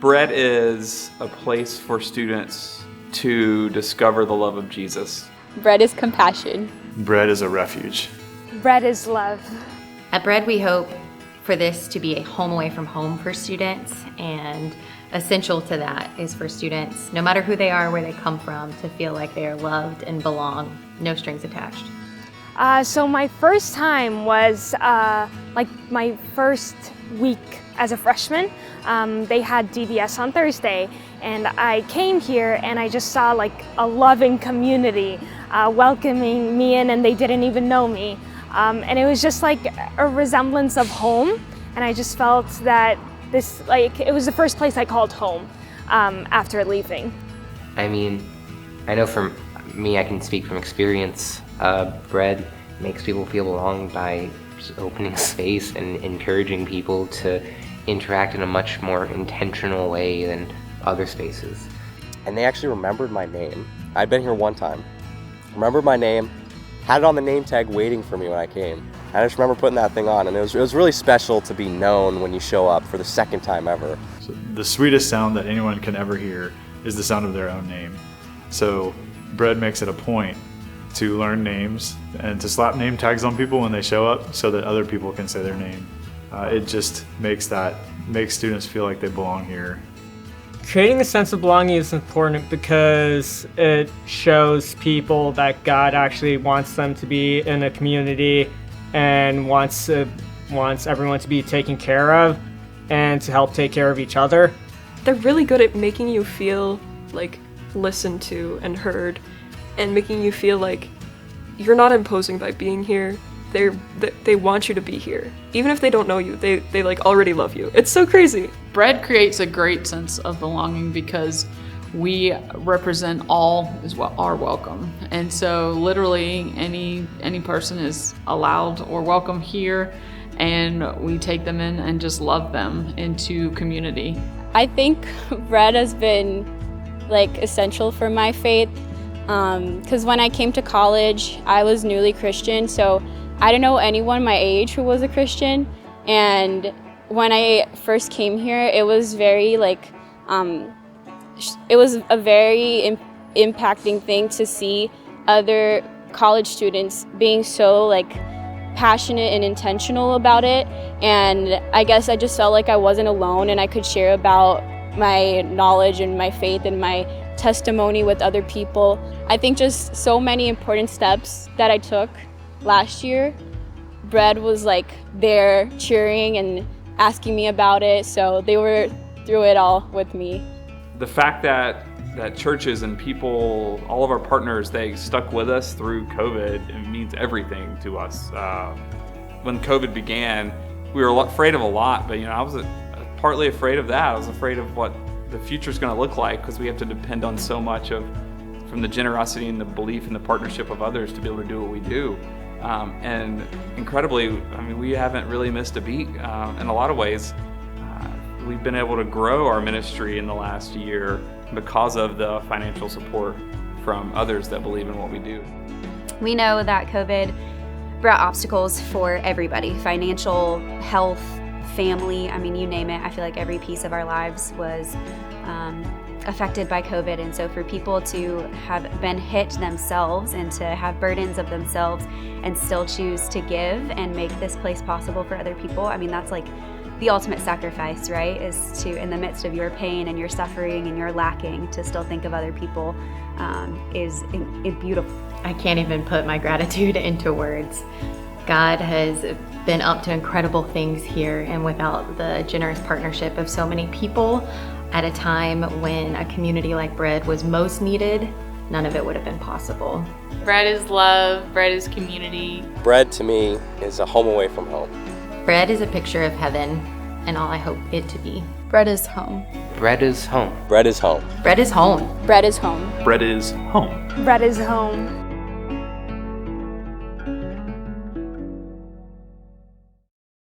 Bread is a place for students to discover the love of Jesus. Bread is compassion. Bread is a refuge. Bread is love. At Bread, we hope for this to be a home away from home for students, and essential to that is for students, no matter who they are, where they come from, to feel like they are loved and belong, no strings attached. So my first time was like my first week as a freshman. They had DBS on Thursday, and I came here and I just saw like a loving community welcoming me in, and they didn't even know me. And it was just like a resemblance of home, and I just felt that it was the first place I called home after leaving. I mean, I know for me, I can speak from experience. Bread makes people feel belonged by just opening space and encouraging people to interact in a much more intentional way than other spaces. And they actually remembered my name. I'd been here one time, remembered my name, had it on the name tag waiting for me when I came. I just remember putting that thing on, and it was really special to be known when you show up for the second time ever. So the sweetest sound that anyone can ever hear is the sound of their own name. So Bread makes it a point to learn names and to slap name tags on people when they show up so that other people can say their name. It just makes students feel like they belong here. Creating a sense of belonging is important because it shows people that God actually wants them to be in a community and wants everyone to be taken care of and to help take care of each other. They're really good at making you feel like listened to and heard, and making you feel like you're not imposing by being here. They want you to be here. Even if they don't know you, they like already love you. It's so crazy. Bread creates a great sense of belonging because we represent all are welcome. And so literally any person is allowed or welcome here, and we take them in and just love them into community. I think Bread has been like essential for my faith because when I came to college, I was newly Christian, so I didn't know anyone my age who was a Christian. And when I first came here, it was very it was a very impacting thing to see other college students being so passionate and intentional about it. And I guess I just felt like I wasn't alone, and I could share about my knowledge and my faith and my testimony with other people. I think just so many important steps that I took last year, Bread was there cheering and asking me about it, so they were through it all with me. The fact that churches and people, all of our partners, they stuck with us through COVID, it means everything to us. When COVID began, we were afraid of a lot, but I was partly afraid of that. I was afraid of what the future's going to look like, because we have to depend on so much from the generosity and the belief and the partnership of others to be able to do what we do. And incredibly, we haven't really missed a beat. In a lot of ways, we've been able to grow our ministry in the last year because of the financial support from others that believe in what we do. We know that COVID brought obstacles for everybody: financial, health, family, you name it. I feel like every piece of our lives was affected by COVID, and so for people to have been hit themselves and to have burdens of themselves and still choose to give and make this place possible for other people, that's the ultimate sacrifice, right? Is to, in the midst of your pain and your suffering and your lacking, to still think of other people is beautiful. I can't even put my gratitude into words. God has been up to incredible things here, and without the generous partnership of so many people at a time when a community like Bread was most needed, none of it would have been possible. Bread is love, Bread is community. Bread to me is a home away from home. Bread is a picture of heaven, and all I hope it to be. Bread is home. Bread is home. Bread is home. Bread is home. Bread is home. Bread is home. Bread is home.